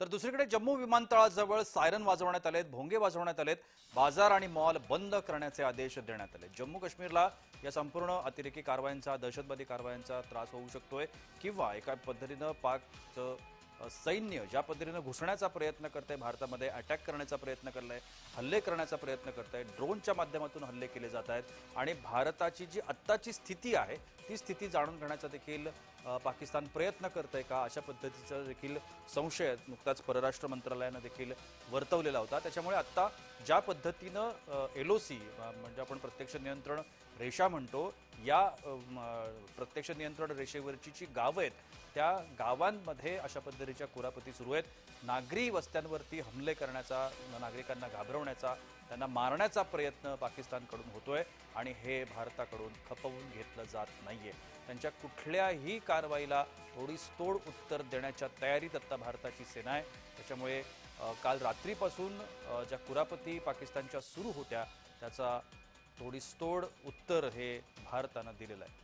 तर दुसरीकडे जम्मू विमानतळाजवळ सायरन वाजवण्यात आलेत, भोंगे वाजवण्यात आलेत, बाजार आणि मॉल बंद करण्याचे आदेश देण्यात आले। जम्मू काश्मीरला या संपूर्ण अतिरेकी कारवायांचा, दहशतवादी कारवायांचा त्रास होऊ शकतोय किंवा एका पद्धतीने पाकचं सैन्य ज्या पद्धतीने घुसण्याचा प्रयत्न करते, भारतामध्ये अटॅक करण्याचा प्रयत्न करलाय, हल्ले करण्याचा प्रयत्न करताय, ड्रोनच्या माध्यमातून हल्ले केले जात आहेत आणि भारताची जी आत्ताची स्थिती आहे ती स्थिती जाणून घेण्याचा देखील पाकिस्तान प्रयत्न करतंय का, अशा पद्धतीचा देखील संशय नुकताच परराष्ट्र मंत्रालयाने देखील वर्तवलेला होता। त्याच्यामुळे आता ज्या पद्धतीनं LOC म्हणजे आपण प्रत्यक्ष नियंत्रण रेषा म्हणतो, या प्रत्यक्ष नियंत्रण रेषेवरची जी गावं आहेत त्या गावांमध्ये अशा पद्धतीच्या कुरापती सुरू आहेत। नागरी वस्त्यांवरती हमले करण्याचा, नागरिकांना घाबरवण्याचा, त्यांना मारण्याचा प्रयत्न पाकिस्तानकडून होतोय आणि हे भारताकडून खपवून घेतलं जात नाहीये। त्यांच्या कुठल्याही कारवाईला तोडीसतोड उत्तर देण्याच्या तयारीत आता भारताची सेना आहे। त्याच्यामुळे काल रात्रीपासून ज्या कुरापती पाकिस्तानच्या सुरू होत्या त्याचा तोडीसतोड उत्तर हे भारतानं दिलेलं आहे।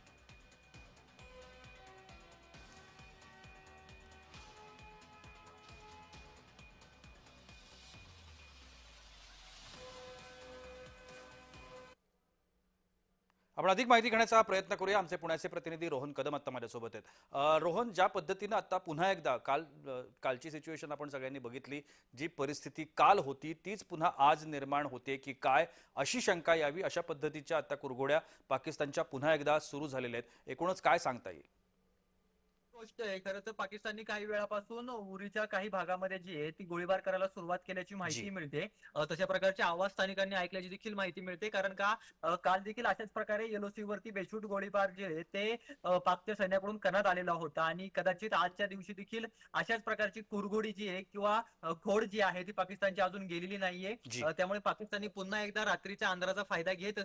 आपण अधिक माहिती घेण्याचा प्रयत्न करूया। आमचे पुण्याचे प्रतिनिधी रोहन कदम आता माझ्यासोबत आहेत। रोहन, ज्या पद्धतीनं आता पुन्हा एकदा कालची सिच्युएशन आपण सगळ्यांनी बघितली, जी परिस्थिती काल होती तीच पुन्हा आज निर्माण होते की काय, अशी शंका यावी, अशा पद्धतीच्या आता कुरघोड्या पाकिस्तानच्या पुन्हा एकदा सुरू झालेल्या आहेत। एकूणच काय सांगता येईल? गोष्ट आहे खरं तर पाकिस्ताननी काही वेळापासून उरीच्या काही भागामध्ये जी आहे ती गोळीबार करायला सुरुवात केल्याची माहिती जी मिळते। तशा प्रकारचे आवाज स्थानिकांनी ऐकल्याची देखील माहिती मिळते, कारण का काल देखील अशाच प्रकारे LOC वरती बेछूट गोळीबार जे आहे ते पाकच्या सैन्याकडून करण्यात आलेला होता आणि कदाचित आजच्या दिवशी देखील अशाच प्रकारची कुरघोडी जी आहे किंवा खोड जी आहे ती पाकिस्तानची अजून गेलेली नाहीये। जी त्यामुळे पाकिस्ताननी पुन्हा एकदा रात्रीच्या अंधाराचा फायदा घेत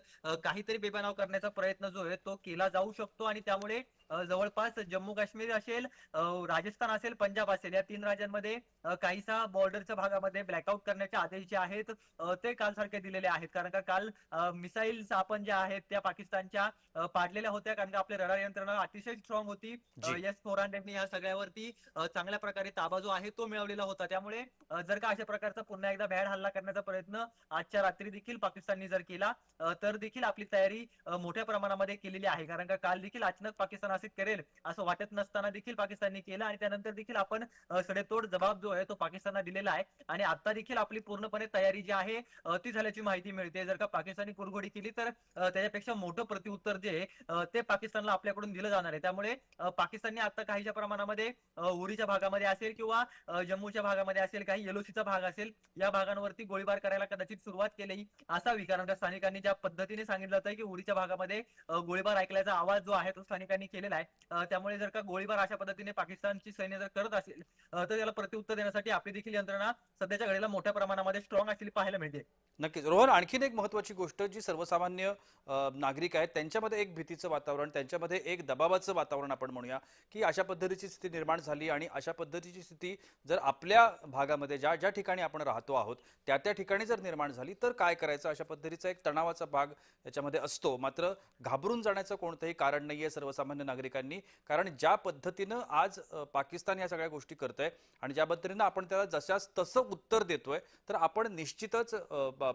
काहीतरी बेबनाव करण्याचा प्रयत्न जो आहे तो केला जाऊ शकतो आणि त्यामुळे जवळपास जम्मू काश्मीर असेल, राजस्थान असेल, पंजाब असेल, या 3 राज्यांमध्ये काहीसा बॉर्डरच्या भागामध्ये ब्लॅकआउट करण्याचे आदेश जे आहेत ते काल सारखे दिलेले आहेत। कारण का काल मिसाईल्स आपण ज्या आहेत त्या पाकिस्तानच्या पाडलेल्या होत्या, कारण का आपली रडार यंत्रणा अतिशय स्ट्रॉंग होती। जी S-400 या सगळ्यावरती चांगल्या प्रकारे ताबा जो आहे तो मिळवलेला होता। त्यामुळे जर का अशा प्रकारचा पुन्हा एकदा भ्याड हल्ला करण्याचा प्रयत्न आजच्या रात्री देखील पाकिस्तानने जर केला तर देखील आपली तयारी मोठ्या प्रमाणामध्ये केलेली आहे। कारण का काल देखील अचानक पाकिस्तान असे करेल असं वाटत नसताना देखील पाकिस्तानने केलं आणि त्यानंतर देखील आपण सडेतोड जबाब जो आहे तो पाकिस्तानला दिलेला आहे आणि आता देखील आपली पूर्णपणे तयारी जी आहे ती झाल्याची माहिती मिळते। जर का पाकिस्तानी कुरघोडी केली तर त्याच्यापेक्षा मोठं प्रत्युत्तर जे आहे ते पाकिस्तानला आपल्याकडून दिलं जाणार आहे। त्यामुळे पाकिस्तानने आता काहीच्या प्रमाणामध्ये उरीच्या भागामध्ये असेल किंवा जम्मूच्या भागामध्ये असेल, काही LOCचा भाग असेल, या भागांवरती गोळीबार करायला कदाचित सुरुवात केली असावी। कारण का स्थानिकांनी ज्या पद्धतीने सांगितलं होतं की उरीच्या भागामध्ये गोळीबार ऐकल्याचा आवाज जो आहे तो स्थानिकांनी केलेला आहे। त्यामुळे जर का गोळीबार अशा पद्धतीने पाकिस्तानची सैन्य जर करत असेल तर त्याला प्रत्युत्तर देण्यासाठी आपली देखील यंत्रणा सध्याच्या घडीला मोठ्या प्रमाणामध्ये स्ट्रॉंग असलेली पाहायला मिळते। नक्कीच रोहन, आणखीन एक महत्त्वाची गोष्ट जी सर्वसामान्य नागरिक आहेत त्यांच्यामध्ये एक भीतीचं वातावरण, त्यांच्यामध्ये एक दबावाचं वातावरण आपण म्हणूया की अशा पद्धतीची स्थिती निर्माण झाली आणि अशा पद्धतीची स्थिती जर आपल्या भागामध्ये ज्या ज्या ठिकाणी आपण राहतो आहोत त्या त्या ठिकाणी जर निर्माण झाली तर काय करायचं, अशा पद्धतीचा एक तणावाचा भाग याच्यामध्ये असतो। मात्र घाबरून जाण्याचं कोणतंही कारण नाहीये सर्वसामान्य नागरिकांनी, कारण ज्या पद्धतीनं आज पाकिस्तान या सगळ्या गोष्टी करतंय आणि ज्या पद्धतीनं आपण त्याला जशास तसं उत्तर देतोय तर आपण निश्चितच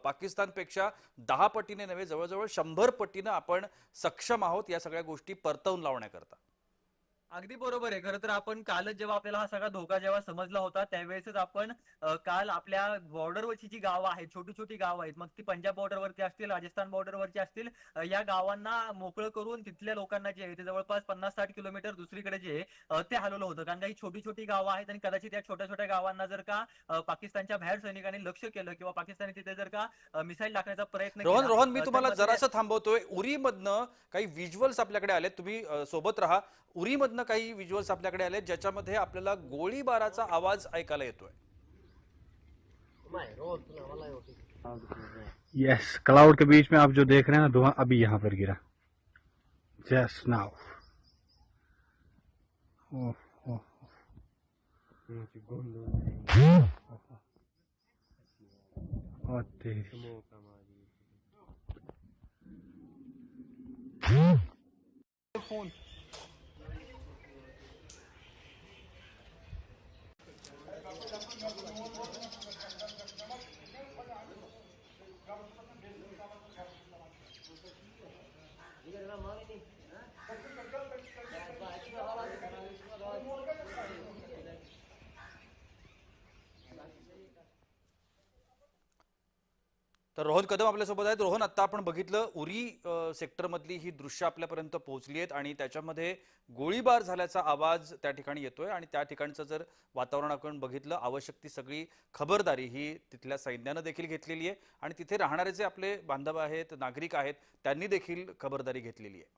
पाकिस्तानपेक्षा 10 पटीने नव्हे, जवळजवळ 100 पटीने आपण सक्षम आहोत या सगळ्या गोष्टी परतवून लावण्याकरता। अगदी बरोबर आहे। खरं तर आपण कालच जेव्हा आपल्याला हा सगळा धोका जेव्हा समजला होता त्यावेळेसच आपण काल आपल्या बॉर्डरवरची जी गावं आहेत, छोटी छोटी गावं आहेत, मग ती पंजाब बॉर्डरवरती असतील, राजस्थान बॉर्डरवरची असतील, या गावांना मोकळं करून तिथल्या लोकांना जे आहे ते जवळपास 50-60 किलोमीटर दुसरीकडे जे ते हलवलं होतं। कारण का ही छोटी छोटी गावं आहेत आणि कदाचित या छोट्या छोट्या गावांना जर का पाकिस्तानच्या बाहेर सैनिकांनी लक्ष केलं किंवा पाकिस्तानी तिथे जर का मिसाईल टाकण्याचा प्रयत्न रोहन केला रोहन मी तर तुम्हाला मात्र जरासं थांबवतोय। उरीमधनं काही विज्युअल्स आपल्याकडे आले, तुम्ही सोबत राहा। उरीमधनं काही विज्युअल्स आपल्याकडे आले ज्याच्यामध्ये आपल्याला गोळीबाराचा आवाज ऐकायला येतोय। यस, क्लाउड के बीच में आप जो देख रहे हैं ना, धुआं अभी यहाँ पर गिरा जस्ट नाउ। ओ तेरी फोन तर रोहन कदम आपल्यासोबत आहेत. रोहन, आता आपण बघितलं उरी सेक्टरमधली ही दृश्य आपल्यापर्यंत पोहोचली आहेत आणि त्याच्यामध्ये गोळीबार झाल्याचा आवाज त्या ठिकाणी येतोय आणि त्या ठिकाणचं जर वातावरण आपण बघितलं, आवश्यक ती सगळी खबरदारी ही तिथल्या सैन्यानं देखील घेतलेली आहे आणि तिथे राहणारे जे आपले बांधव आहेत, नागरिक आहेत, त्यांनी देखील खबरदारी घेतलेली आहे.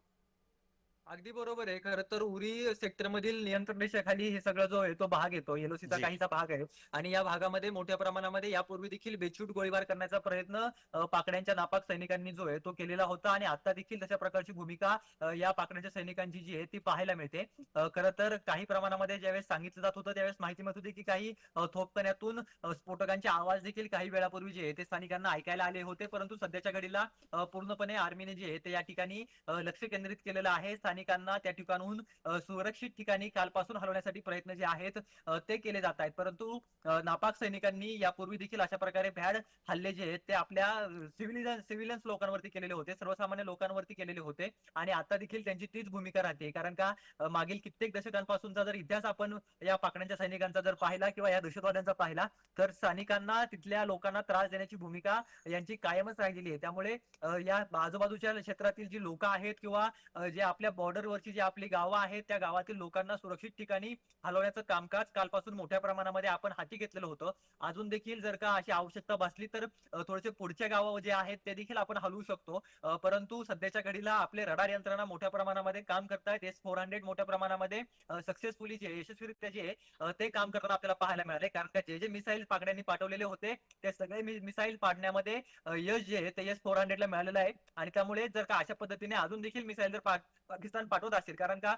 अगदी बरोबर आहे. खरं तर उरी सेक्टर मधील नियंत्रण रेषेखाली हे सगळं जो आहे तो भाग येतो. एलओसीचा जी. काहीसा भाग आहे आणि या भागामध्ये मोठ्या प्रमाणामध्ये यापूर्वी देखील बेछूट गोळीबार करण्याचा प्रयत्न पाकड्यांच्या नापाक सैनिकांनी जो आहे तो केलेला होता आणि आता देखील तशा प्रकारची भूमिका या पाकड्यांच्या सैनिकांची जी आहे ती पाहायला मिळते. खरं तर काही प्रमाणामध्ये ज्यावेळेस सांगितलं जात होतं त्यावेळेस माहिती मिळत होती की काही थोपकण्यातून स्फोटकांचे आवाज देखील काही वेळापूर्वी जे आहे ते स्थानिकांना ऐकायला आले होते. परंतु सध्याच्या घडीला पूर्णपणे आर्मीने जे आहे ते या ठिकाणी लक्ष केंद्रित केलेलं आहे. स्थानिकांना त्या ठिकाणून सुरक्षित ठिकाणी कालपासून हलवण्यासाठी प्रयत्न जे आहेत ते केले जात आहेत. परंतु नापाक सैनिकांनी यापूर्वी देखील अशा प्रकारे भ्याड हल्ले जे आहेत ते आपल्या सिव्हिलियन्स लोकांवरती केलेले होते, सर्वसामान्य लोकांवरती केलेले होते आणि आता देखील त्यांची तीच भूमिका राहते. कारण का मागील कित्येक दशकांपासूनचा जर इतिहास आपण या पाकड्यांच्या सैनिकांचा जर पाहिला किंवा या दहशतवाद्यांचा पाहिला तर स्थानिकांना तिथल्या लोकांना त्रास देण्याची भूमिका यांची कायमच राहिलेली आहे. त्यामुळे या आजूबाजूच्या क्षेत्रातील जी लोक आहेत किंवा जे आपल्या बॉर्डरवरची जी आपली गावं आहेत त्या गावातील लोकांना सुरक्षित ठिकाणी हलवण्याचं कामकाज कालपासून मोठ्या प्रमाणामध्ये आपण हाती घेतलेलं होतं. अजून देखील जर का अशी आवश्यकता भासली तर थोडेसे पुढच्या गावं जे आहेत ते देखील आपण हलवू शकतो. परंतु सध्याच्या घडीला आपले रडार यंत्रणा मोठ्या प्रमाणामध्ये काम करतायत. S-400 मोठ्या प्रमाणामध्ये सक्सेसफुली जे यशस्वीरित्या जे ते काम करताना आपल्याला पाहायला मिळाले. कारण का जे मिसाईल पाकड्यांनी पाठवलेले होते ते सगळे मिसाईल पाडण्यामध्ये यश जे आहे ते S-400 ला मिळालेलं आहे आणि त्यामुळे जर का अशा पद्धतीने अजून देखील मिसाईल जर पाकिस्तान पाठवत असेल, कारण का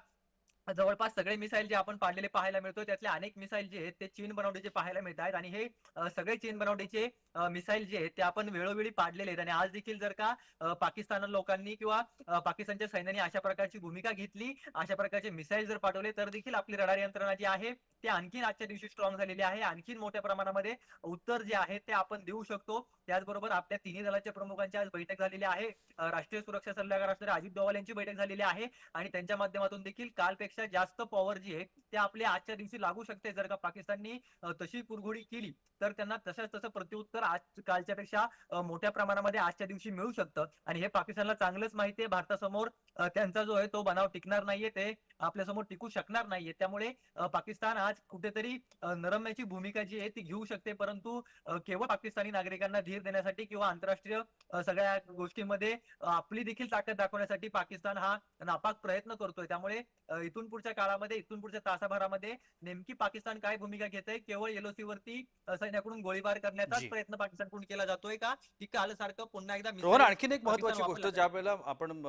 जवळपास सगळे मिसाईल जे आपण पाडलेले पाहायला मिळतो त्यातले अनेक मिसाईल जे आहेत ते चीन बनवटीचे पाहायला मिळत आहेत आणि हे सगळे चीन बनवटीचे मिसाईल जे आहेत ते आपण वेळोवेळी पाडलेले आहेत आणि आज देखील जर का पाकिस्तान लोकांनी किंवा पाकिस्तानच्या सैन्याने अशा प्रकारची भूमिका घेतली, अशा प्रकारचे मिसाईल जर पाठवले तर देखील आपली रडार यंत्रणा जी आहे ते आणखीन आजच्या दिवशी स्ट्रॉंग झालेली आहे. आणखीन मोठ्या प्रमाणामध्ये उत्तर जे आहे ते आपण देऊ शकतो. त्याचबरोबर आपल्या तिन्ही दलाच्या प्रमुखांची आज बैठक झालेली आहे. राष्ट्रीय सुरक्षा सल्लागार असणारे अजित डोवाल यांची बैठक झालेली आहे आणि त्यांच्या माध्यमातून देखील कालपेक्षा जास्त पॉवर जी आहे ते आपल्या आजच्या दिवशी लागू शकते. जर का पाकिस्ताननी तशी कुरघोडी केली तर त्यांना तसं प्रत्युत्तर आज कालच्या पेक्षा मोठ्या प्रमाणामध्ये आजच्या दिवशी मिळू शकतं आणि हे पाकिस्तानला चांगलंच माहिती आहे. भारतासमोर त्यांचा जो आहे तो बनाव टिकणार नाहीये, ते आपल्यासमोर टिकू शकणार नाहीये. त्यामुळे पाकिस्तान आज कुठेतरी नरमण्याची भूमिका जी आहे ती घेऊ शकते. परंतु केवळ पाकिस्तानी नागरिकांना धीर देण्यासाठी किंवा आंतरराष्ट्रीय सगळ्या गोष्टींमध्ये आपली देखील ताकद दाखवण्यासाठी पाकिस्तान हा नापाक प्रयत्न करतोय. त्यामुळे इथून पुढच्या काळामध्ये, इथून पुढच्या तासाभरामध्ये नेमकी पाकिस्तान काय भूमिका घेते, केवळ एलओसी वरती सैन्याकडून गोळीबार करण्याचाच जी. प्रयत्न पाकिस्तानकडून केला जातोय का की काल सारखं पुन्हा एकदा रोहन, मिसाईल आणखीन एक महत्वाची पाकिस्तान गोष्ट, वापरला ज्या वेळेला आपण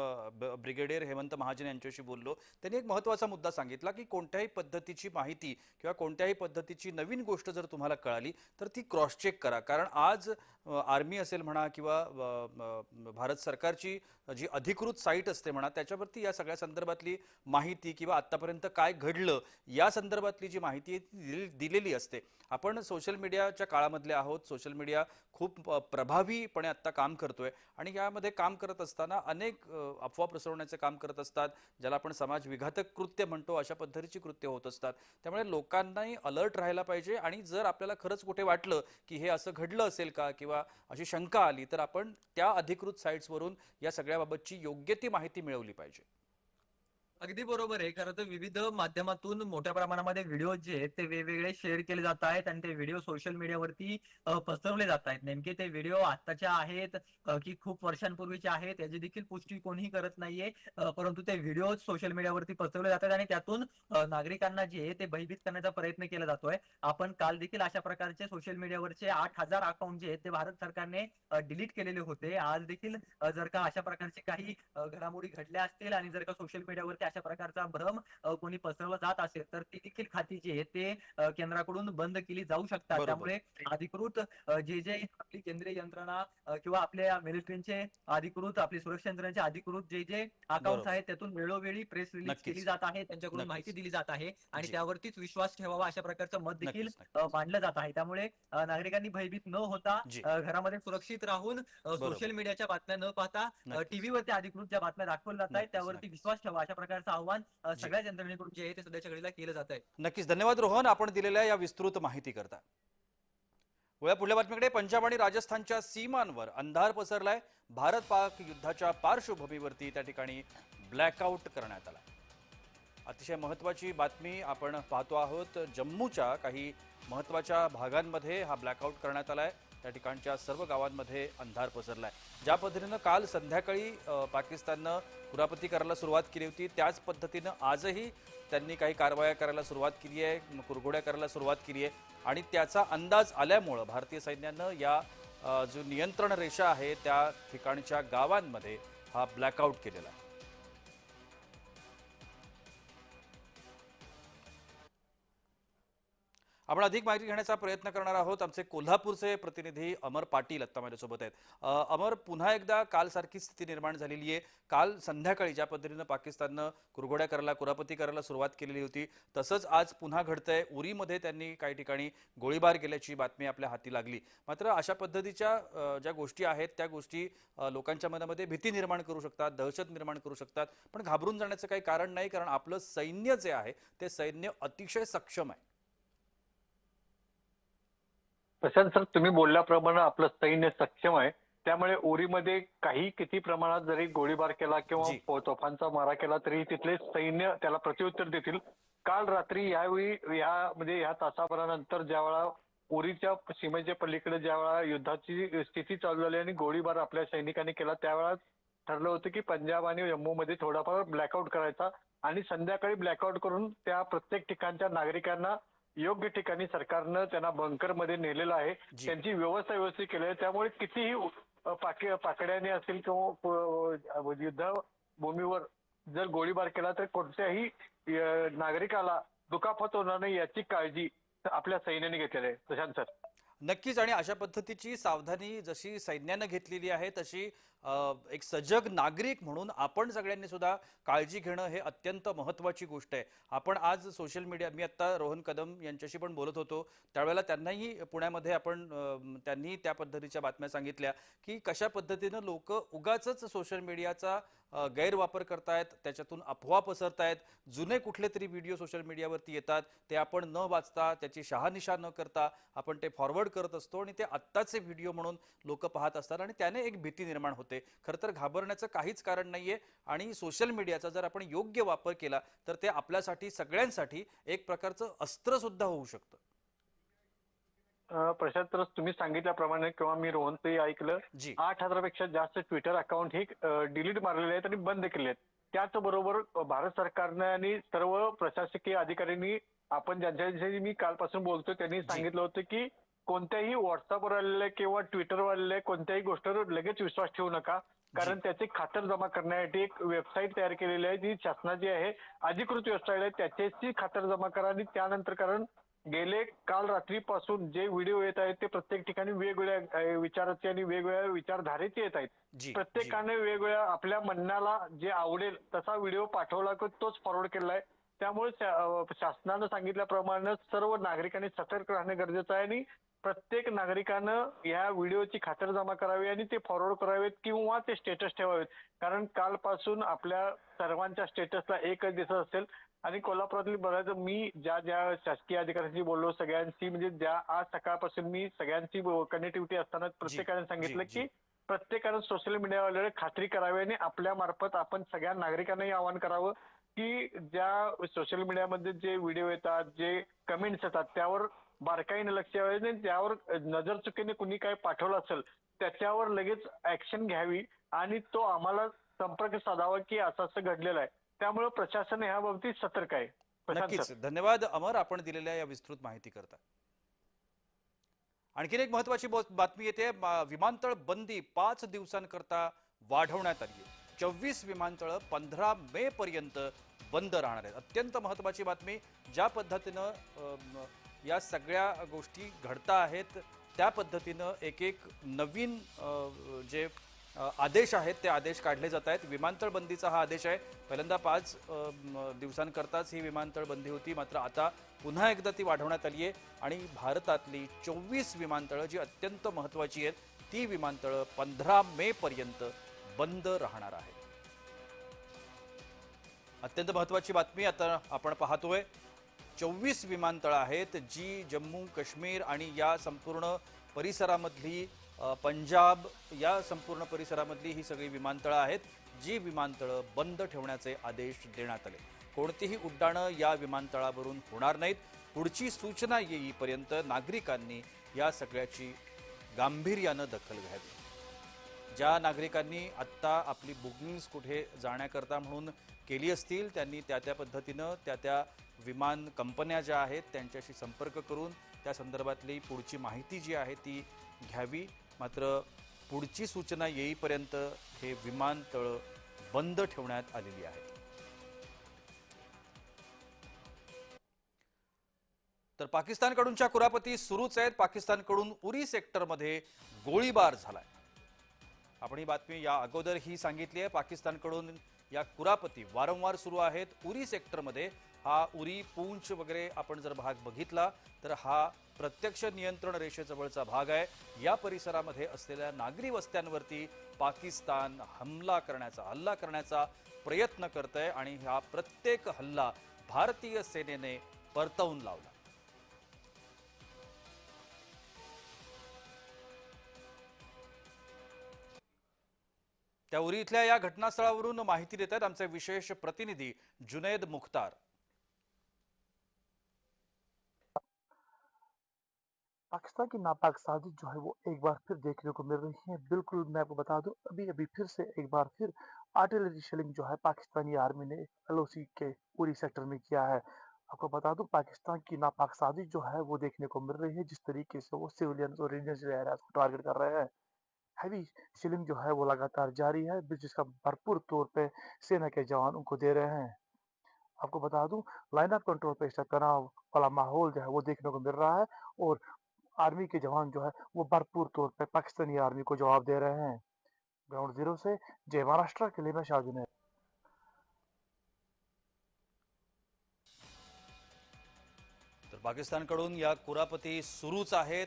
ब्रिगेडियर हेमंत महाजन यांच्याशी बोललो, त्यांनी एक महत्वाचा मुद्दा सांगितला की कोणत्याही पद्धतीची माहिती किंवा कोणत्याही पद्धतीची नवीन गोष्ट जर तुम्हाला कळाली तर ती क्रॉस चेक करा. कारण आज आर्मी असेल म्हणा किंवा भारत सरकारची जी अधिकृत साईट असते म्हणा, त्याच्यावरती या सगळ्या संदर्भातली माहिती किंवा आतापर्यंत काय घडलं या संदर्भातली जी माहिती आहे ती दिलेली असते. आपण सोशल मीडियाच्या काळामधले आहोत. सोशल मीडिया खूप प्रभावीपणे आता काम करतोय आणि यामध्ये काम करत असताना अनेक अफवा पसरवण्याचे काम करत असतात, ज्याला आपण समाज विघातक कृत्य म्हणतो, अशा पद्धतीची कृत्य होत असतात. त्यामुळे लोकांनाही अलर्ट राहायला पाहिजे आणि जर आपल्याला खरंच कुठे वाटलं की हे असं घडलं असेल का किंवा अशी शंका आली तर आपण त्या अधिकृत साईट्सवरून या सगळ्याबाबतची योग्य ती माहिती मिळवली पाहिजे. अगदी बरोबर आहे. खरं तर विविध माध्यमातून मोठ्या प्रमाणामध्ये व्हिडिओ जे आहेत ते वेगवेगळे शेअर केले जात आहेत आणि ते व्हिडिओ सोशल मीडियावरती पसरवले जात आहेत. नेमके ते व्हिडिओ आत्ताच्या आहेत की खूप वर्षांपूर्वीचे आहेत याची देखील पुष्टी कोणीही करत नाहीये. परंतु ते व्हिडिओ सोशल मीडियावरती पसरवले जातात आणि त्यातून नागरिकांना जे आहे ते भयभीत करण्याचा प्रयत्न केला जातोय. आपण काल देखील अशा प्रकारचे सोशल मीडियावरचे 8,000 अकाउंट जे आहेत ते भारत सरकारने डिलीट केलेले होते. आज देखील जर का अशा प्रकारचे काही घडामोडी घडल्या असतील आणि जर का सोशल मीडियावरती अशा प्रकारचा भ्रम कोणी पसरवला जात असेल तर ती देखील खाती जी आहे ते केंद्राकडून बंद केली जाऊ शकतात. बरोबर. त्यामुळे अधिकृत जे आपली केंद्रीय यंत्रणा किंवा आपल्या मिलिटरीचे अधिकृत, आपली सुरक्षा यंत्रणेचे अधिकृत जे अकाउंट्स बरोबर. आहेत त्यातून वेळोवेळी प्रेस रिलीज नक्कीच. केली जात आहे, त्यांच्याकडून नक्कीच. माहिती दिली जात आहे आणि जी. त्यावरतीच विश्वास ठेवावा अशा प्रकारचं मत देखील नक्कीच, नक्कीच. मांडलं जात आहे. त्यामुळे नागरिकांनी भयभीत न होता जी. घरामध्ये सुरक्षित राहून सोशल मीडियाच्या बातम्या न पाहता नक्कीच. टीव्हीवरती अधिकृत ज्या बातम्या दाखवल्या जात आहेत नक्कीच, त्यावरती नक्कीच. विश्वास ठेवा अशा प्रकारचं आव्हान जी. सगळ्याच यंत्रणेकडून जे आहे ते सध्याच्या घडीला केलं जात आहे. नक्कीच. धन्यवाद रोहन, आपण दिलेल्या या विस्तृत माहिती करता. वळूया पुढल्या बातमीकडे. पंजाब आणि राजस्थानच्या सीमांवर अंधार पसरलाय. भारत पाक युद्धाच्या पार्श्वभूमीवरती त्या ठिकाणी ब्लॅकआउट करण्यात आला. अतिशय महत्त्वाची बातमी आपण पाहतो आहोत. जम्मूच्या काही महत्त्वाच्या भागांमध्ये हा ब्लॅकआउट करण्यात आलाय. त्या ठिकाणच्या सर्व गावांमध्ये अंधार पसरलाय. ज्या पद्धतीनं काल संध्याकाळी पाकिस्ताननं कुरापती करायला सुरुवात केली होती, त्याच पद्धतीनं आजही त्यांनी काही कारवाया करायला सुरुवात केली आहे, कुरघोड्या करायला सुरुवात केली आहे. आणि त्याचा अंदाज आल्यामुळं भारतीय सैन्यानं या जो नियंत्रण रेषा आहे त्या ठिकाणच्या गावांमध्ये हा ब्लॅकआउट केलेला आहे. आपण अधिक माहिती घेण्याचा प्रयत्न करणार आहोत. आमचे कोल्हापूरचे प्रतिनिधी अमर पाटील आता माझ्यासोबत आहेत. अमर, पुन्हा एकदा काल सारखी स्थिती निर्माण झालेली आहे. काल संध्याकाळी ज्या पद्धतीनं पाकिस्ताननं कुरघोड्या करायला, कुरापती करायला सुरुवात केलेली होती, तसंच आज पुन्हा घडतंय. उरीमध्ये त्यांनी काही ठिकाणी गोळीबार केल्याची बातमी आपल्या हाती लागली. मात्र अशा पद्धतीच्या ज्या गोष्टी आहेत त्या गोष्टी लोकांच्या मनामध्ये भीती निर्माण करू शकतात, दहशत निर्माण करू शकतात. पण घाबरून जाण्याचं काही कारण नाही, कारण आपलं सैन्य जे आहे ते सैन्य अतिशय सक्षम आहे. प्रशांत सर, तुम्ही बोलल्याप्रमाणे आपलं सैन्य सक्षम आहे. त्यामुळे उरीमध्ये काही किती प्रमाणात जरी गोळीबार केला जी. किंवा तोफांचा मारा केला तरी तिथले सैन्य त्याला प्रत्युत्तर देतील. काल रात्री यावेळी ह्या तासाभरानंतर ज्यावेळा उरीच्या सीमेच्या पलीकडे ज्यावेळा युद्धाची स्थिती चालू झाली आणि गोळीबार आपल्या सैनिकांनी केला, त्यावेळा ठरलं होतं की पंजाब आणि जम्मूमध्ये थोडाफार ब्लॅकआउट करायचा आणि संध्याकाळी ब्लॅकआउट करून त्या प्रत्येक ठिकाणच्या नागरिकांना योग्य ठिकाणी सरकारनं त्यांना बंकरमध्ये नेलेलं आहे. जी. त्यांची व्यवस्था व्यवस्थित केली आहे. त्यामुळे कितीही पाकड्याने असेल किंवा युद्ध भूमीवर जर गोळीबार केला तर कोणत्याही नागरिकाला दुखापत होणार नाही याची काळजी आपल्या सैन्याने घेतलेली आहे. प्रशांत सर, नक्कीच. आणि अशा पद्धतीची सावधानी जशी सैन्यानं घेतलेली आहे तशी एक सजग नागरिक म्हणून आपण सगळ्यांनी सुद्धा काळजी घेणं हे अत्यंत महत्त्वाची गोष्ट आहे. आपण आज सोशल मीडिया, मी आत्ता रोहन कदम यांच्याशी पण बोलत होतो त्यावेळेला त्यांनाही पुण्यामध्ये त्यांनी त्या पद्धतीच्या बातम्या सांगितल्या की कशा पद्धतीनं लोक उगाचच सोशल मीडियाचा गैरवापर करतायत, त्याच्यातून अफवा पसरतायत. जुने कुठले तरी व्हिडिओ सोशल मीडियावरती येतात, ते आपण न वाचता, त्याची शहानिशा न करता आपण ते फॉरवर्ड करत असतो आणि ते आत्ताचे व्हिडिओ म्हणून लोक पाहत असतात आणि त्याने एक भीती निर्माण होते. खरं तर घाबरण्याचं काहीच कारण नाहीये. आणि सोशल मीडियाचा जर आपण योग्य वापर केला तर ते आपल्यासाठी, सगळ्यांसाठी एक प्रकारचं अस्त्र सुद्धा होऊ शकतं. प्रशांत सर, तुम्ही सांगितल्याप्रमाणे किंवा मी रोहनचंही ऐकलं, जी. 8,000पेक्षा जास्त ट्विटर अकाउंट हे डिलीट मारलेले आहेत आणि बंद केले आहेत. त्याचबरोबर भारत सरकारनं आणि सर्व प्रशासकीय अधिकाऱ्यांनी, आपण ज्यांच्याविषयी मी कालपासून बोलतोय त्यांनी सांगितलं होतं की कोणत्याही व्हॉट्सअपवर आलेल्या किंवा ट्विटरवर आलेल्या कोणत्याही गोष्टीवर लगेच विश्वास ठेवू नका. कारण त्याची खातर जमा करण्यासाठी एक वेबसाईट तयार केलेली आहे, जी शासनाची आहे, अधिकृत वेबसाईट आहे. त्याच्याची खातर जमा करा आणि त्यानंतर, कारण गेले काल रात्रीपासून जे व्हिडिओ येत आहेत ते प्रत्येक ठिकाणी वेगवेगळ्या विचाराचे आणि वेगवेगळ्या विचारधारेचे येत आहेत. जी. प्रत्येकाने वेगवेगळ्या आपल्या मनाला जे आवडेल तसा व्हिडिओ पाठवला की तोच फॉरवर्ड केलाय. त्यामुळे शासनानं सांगितल्याप्रमाणे सर्व नागरिकांनी सतर्क राहणे गरजेचं आहे आणि प्रत्येक नागरिकानं या व्हिडिओची खातरजमा करावी आणि ते फॉरवर्ड करावेत किंवा ते स्टेटस ठेवावेत. कारण कालपासून आपल्या सर्वांच्या स्टेटसला एकच दिसत असेल. आणि कोल्हापुरातली बघायचं, मी ज्या शासकीय अधिकाऱ्यांशी बोललो सगळ्यांशी, म्हणजे ज्या आज सकाळपासून मी सगळ्यांची कनेक्टिव्हिटी असताना प्रत्येकाने सांगितलं की प्रत्येकानं सोशल मीडियावर खात्री करावी आणि आपल्या मार्फत आपण सगळ्या नागरिकांनाही आवाहन करावं की ज्या सोशल मीडियामध्ये जे व्हिडिओ येतात, जे कमेंट्स येतात त्यावर बारकाईने लक्ष द्यावे आणि त्यावर नजर चुकीने कुणी काय पाठवलं असेल त्याच्यावर लगेच ऍक्शन घ्यावी आणि तो आम्हाला संपर्क साधावा की असं असं घडलेलं आहे. त्यामुळे प्रशासन ह्या बाबतीत सतर्क आहे. नक्कीच. धन्यवाद अमर, आपण दिलेल्या या विस्तृत माहिती करता. आणखीन एक महत्वाची बातमी येते. विमानतळ बंदी 5 दिवसांकरता वाढवण्यात आली आहे. 24 विमानतळ 15 मे पर्यंत बंद राहणार आहेत. अत्यंत महत्वाची बातमी. ज्या पद्धतीनं या सगळ्या गोष्टी घडता आहेत त्या पद्धतीनं एक नवीन जे आदेश आहेत ते आदेश काढले जात आहेत. विमानतळ बंदीचा हा आदेश आहे. पहिल्यांदा 5 दिवसांकरताच ही विमानतळ बंदी होती, मात्र आता पुन्हा एकदा ती वाढवण्यात आली आहे आणि भारतातली 24 विमानतळं जी अत्यंत महत्वाची आहेत ती विमानतळं 15 मे पर्यंत बंद राहणार आहेत. अत्यंत महत्वाची बातमी आता आपण पाहतोय. 24 विमानतळं आहेत जी जम्मू काश्मीर आणि या संपूर्ण परिसरामधली पंजाब या संपूर्ण परिसरामधली ही सगळी विमानतळं आहेत जी विमानतळं बंद ठेवण्याचे आदेश देण्यात आले. कोणतीही उड्डाणं या विमानतळावरून होणार नाहीत. पुढची सूचना येईपर्यंत नागरिकांनी या सगळ्याची गांभीर्यानं दखल घ्यावी. ज्या नागरिकांनी आत्ता आपली बुकिंग्स कुठे जाण्याकरता म्हणून केली असतील त्यांनी त्या पद्धतीनं त्या विमान कंपन्या ज्या आहेत त्यांच्याशी संपर्क करून त्या संदर्भातली पुढची माहिती जी आहे ती घ्यावी. मात्र पुढची सूचना येईपर्यंत हे विमानतळ बंद ठेवण्यात आलेली आहेत. तर पाकिस्तानकडूनच्या कुरापती सुरूच आहेत. पाकिस्तानकडून उरी सेक्टरमध्ये गोळीबार झालाय. आपण ही बातमी या अगोदरही सांगितली आहे. पाकिस्तानकडून या कुरापती वारंवार सुरू आहेत. उरी सेक्टरमध्ये हा उरी पूंछ वगैरे आपण जर भाग बघितला तर हा प्रत्यक्ष नियंत्रण रेषेजवळचा भाग आहे. या परिसरामध्ये असलेल्या नागरी वस्त्यांवरती पाकिस्तान हल्ला करण्याचा प्रयत्न करतंय आणि हा प्रत्येक हल्ला भारतीय सेनेने परतवून लावला. त्या उरी इथल्या या घटनास्थळावरून माहिती देत आहेत आमचे विशेष प्रतिनिधी जुनैद मुख्तार. पाकिस्तान की नापाक साजिश जो है वो एक बार फिर देखने को मिल रही है। बिल्कुल मैं आपको बता दूं, अभी अभी फिर से एक बार फिर आर्टिलरी शेलिंग जो है पाकिस्तानी आर्मी ने एलओसी के उरी सेक्टर में किया है। आपको बता दूं, पाकिस्तान की नापाक साजिश जो है वो देखने को मिल रही है, जिस तरीके से वो सिविलियंस और रेजिडेंशियल एरियाज को टारगेट कर रहे हैं। हैवी शेलिंग जो है वो लगातार जारी है, जिसका भरपूर तौर पे सेना के जवान उनको दे रहे हैं। आपको बता दूं, लाइन ऑफ कंट्रोल पे इसका तनाव वाला माहौल जो है वो देखने को मिल रहा है और आर्मी के जवान जो है वो भरपूर तौर पे पाकिस्तानी आर्मी को जवाब दे रहे हैं। ग्राउंड जीरो से जय महाराष्ट्र के लिए मैं शाहजुन है। तर पाकिस्तानकडून या कुरापती सुरूच आहेत.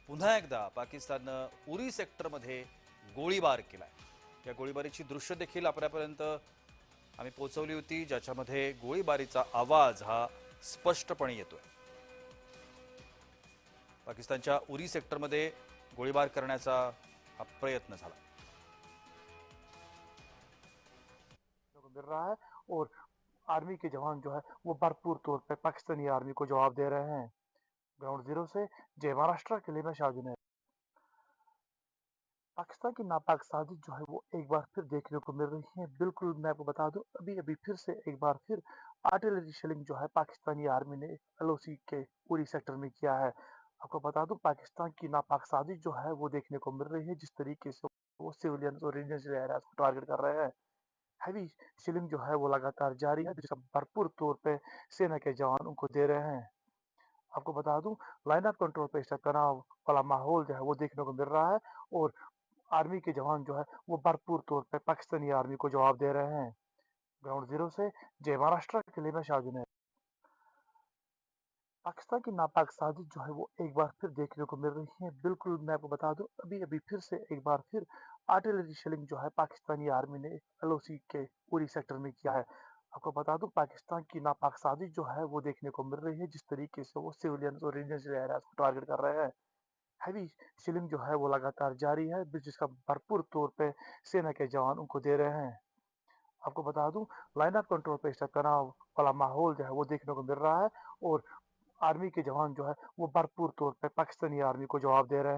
पुन्हा एकदा पाकिस्ताननं उरी सेक्टरमध्ये गोळीबार केलाय. या गोळीबारीची दृश्य देखील आपल्यापर्यंत आम्ही पोहोचवली होती, ज्याच्यामध्ये गोळीबारीचा आवाज हा स्पष्टपणे येतोय. पाकिस्तानच्या उरी सेक्टरमध्ये गोळीबार करण्याचा हा प्रयत्न झाला. मिल रहा है और आर्मी के जवान जो है वो भरपूर तौर पे पाकिस्तानी आर्मी को जवाब दे रहे हैं। ग्राउंड जीरो से जय महाराष्ट्र के लिए मैं शाहजुन है। पाकिस्तान की नापाक साजिश जो है वो एक बार फिर देखने को मिल रही है। बिल्कुल मैं आपको बता दूं, अभी अभी फिर से एक बार फिर आर्टिलरी शेलिंग जो है पाकिस्तानी आर्मी ने एलओसी के उरी सेक्टर में किया है। आपको बता दूं, पाकिस्तान की नापाक साजिश जो है वो देखने को मिल रही है, जिस तरीके से वो सिविलियंस और रेजिडेंशियल एरियाज को टारगेट कर रहे हैं। हैवी शेलिंग जो है वो लगातार जारी है, जिसका भरपूर तौर पे सेना के जवान उनको दे रहे हैं। आपको बता दूं, लाइन ऑफ कंट्रोल पे इसका तनाव वाला माहौल जो है वो देखने को मिल रहा है और आर्मी के जवान जो है वो भरपूर तौर पे पाकिस्तानी आर्मी को जवाब दे रहे हैं। ग्राउंड जीरो से जय महाराष्ट्र के लिए मैं शाहजुन है। पाकिस्तान की नापाक साजिश जो है वो एक बार फिर देखने को मिल रही है। बिल्कुल मैं आपको बता दूं, अभी अभी फिर से एक बार फिर आर्टिलरी शेलिंग जो है पाकिस्तानी आर्मी ने एलओसी के उरी सेक्टर में किया है। आपको बता दूं, पाकिस्तान की नापाक साजिश जो है वो देखने को मिल रही है, जिस तरीके से वो सिविलियंस और रेजिडेंशियल एरियाज को टारगेट कर रहे हैं। हैवी शेलिंग जो है वो लगातार जारी है, जिसका भरपूर तौर पे सेना के जवान उनको दे रहे हैं। आपको बता दूं, लाइन ऑफ कंट्रोल पे इसका तनाव वाला माहौल जो है वो देखने को मिल रहा है और आर्मी के जवान जो है वो भरपूर तौर पे पाकिस्तानी आर्मी को जवाब दे रहे हैं।